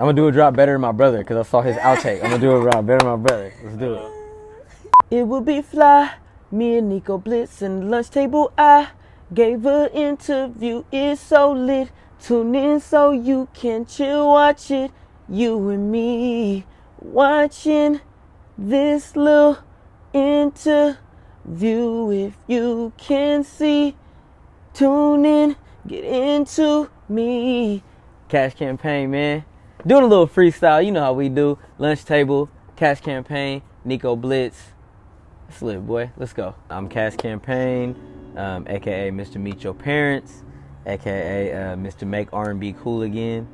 I'm gonna do a drop better than my brother because I saw his outtake. I'm gonna do a drop better than my brother. Let's do it. It would be fly, me and Nico Blitz and lunch table. I gave an interview, it's so lit. Tune in so you can chill, watch it. You and me watching this little interview. If you can see, tune in, get into me. Cash Campaign, man. Doing a little freestyle, you know how we do. Lunch table, Cash Campaign, Nico Blitz. It's lit, boy. Let's go. I'm Cash Campaign, a.k.a. Mr. Meet Your Parents, a.k.a. Mr. Make R&B Cool Again.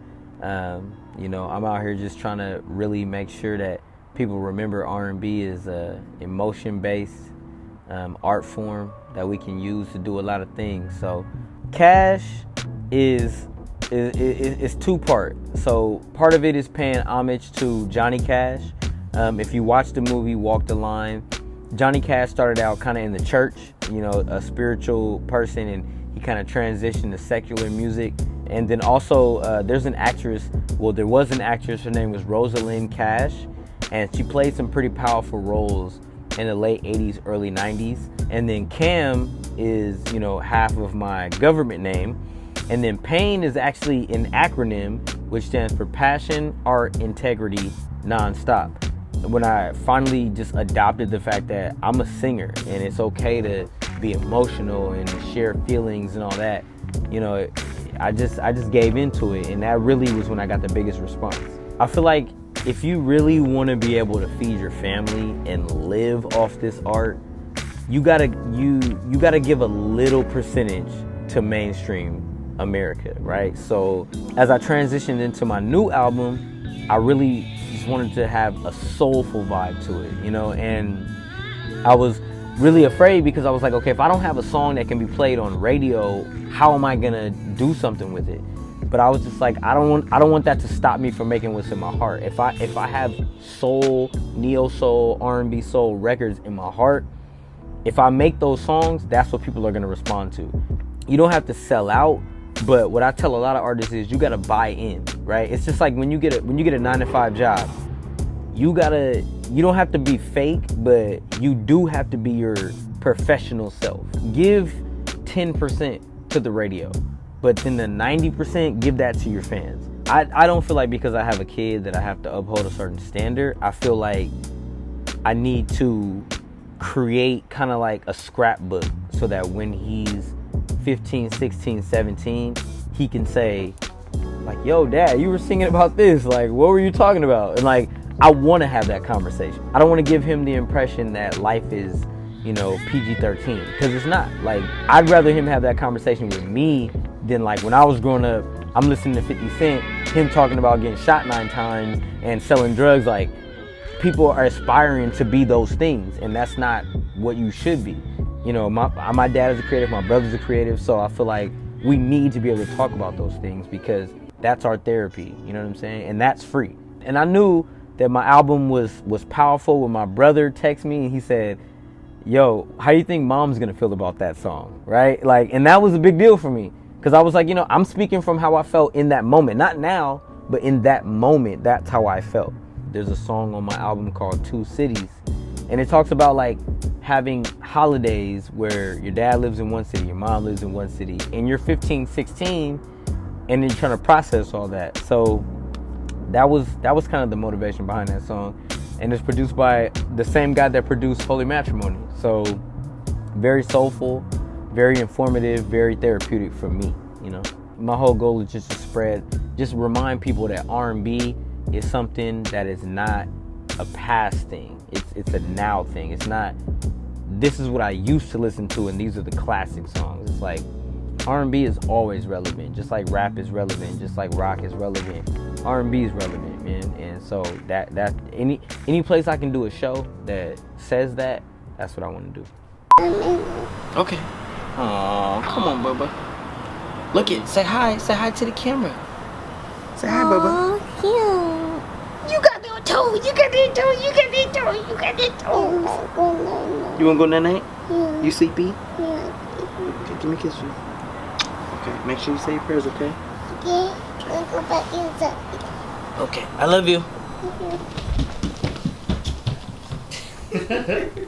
You know, I'm out here just trying to really make sure that people remember R&B is a emotion-based art form that we can use to do a lot of things. So Cash is two-part. So part of it is paying homage to Johnny Cash. If you watch the movie Walk the Line, Johnny Cash started out kind of in the church, you know, a spiritual person, and he kind of transitioned to secular music. And then also there was an actress, her name was Rosalind Cash, and she played some pretty powerful roles in the late 80s, early 90s. And then Cam is, you know, half of my government name. And then PAIN is actually an acronym which stands for Passion, Art, Integrity, Nonstop. When I finally just adopted the fact that I'm a singer and it's okay to be emotional and to share feelings and all that, you know, I just gave into it, and that really was when I got the biggest response. I feel like if you really want to be able to feed your family and live off this art, you gotta give a little percentage to mainstream America, right? So as I transitioned into my new album, I really just wanted to have a soulful vibe to it, you know, and I was really afraid because I was like, okay, if I don't have a song that can be played on radio, how am I gonna do something with it? But I was just like, I don't want that to stop me from making what's in my heart. If I have soul, neo soul, R&B soul records in my heart, if I make those songs, that's what people are gonna respond to. You don't have to sell out, but what I tell a lot of artists is you gotta buy in, right? It's just like when you get a 9-to-5 job, you don't have to be fake, but you do have to be your professional self. Give 10% to the radio, but then the 90%, give that to your fans. I don't feel like because I have a kid that I have to uphold a certain standard. I feel like I need to create kind of like a scrapbook so that when he's 15, 16, 17, he can say like, yo, Dad, you were singing about this. Like, what were you talking about? And like, I want to have that conversation. I don't want to give him the impression that life is, you know, PG-13, because it's not. Like, I'd rather him have that conversation with me than like when I was growing up, I'm listening to 50 Cent, him talking about getting shot 9 times and selling drugs. Like, people are aspiring to be those things, and that's not what you should be. You know, my dad is a creative, my brother's a creative, so I feel like we need to be able to talk about those things because that's our therapy, you know what I'm saying? And that's free. And I knew that my album was powerful when my brother texted me and he said, yo, how do you think Mom's gonna feel about that song, right? Like, and that was a big deal for me because I was like, you know, I'm speaking from how I felt in that moment. Not now, but in that moment, that's how I felt. There's a song on my album called 2 Cities, and it talks about like having holidays where your dad lives in one city, your mom lives in one city, and you're 15, 16, and then you're trying to process all that. So that was kind of the motivation behind that song. And it's produced by the same guy that produced Holy Matrimony. So very soulful, very informative, very therapeutic for me, you know. My whole goal is just remind people that R&B is something that is not a past thing. It's a now thing. It's not, this is what I used to listen to and these are the classic songs. It's like R&B is always relevant, just like rap is relevant, just like rock is relevant. R&B is relevant, man. And so that any place I can do a show that says that, that's what I want to do. Okay. Oh, come on, Bubba. Look it. Say hi to the camera. Say hi, Bubba. Cute. You got the toes. You got the toes. You got the toes. You got the toes. You wanna go night-night? Yeah. You sleepy? Yeah. Okay, give me a kiss. Okay, make sure you say your prayers, okay? Okay. Let's go back inside. Okay, I love you.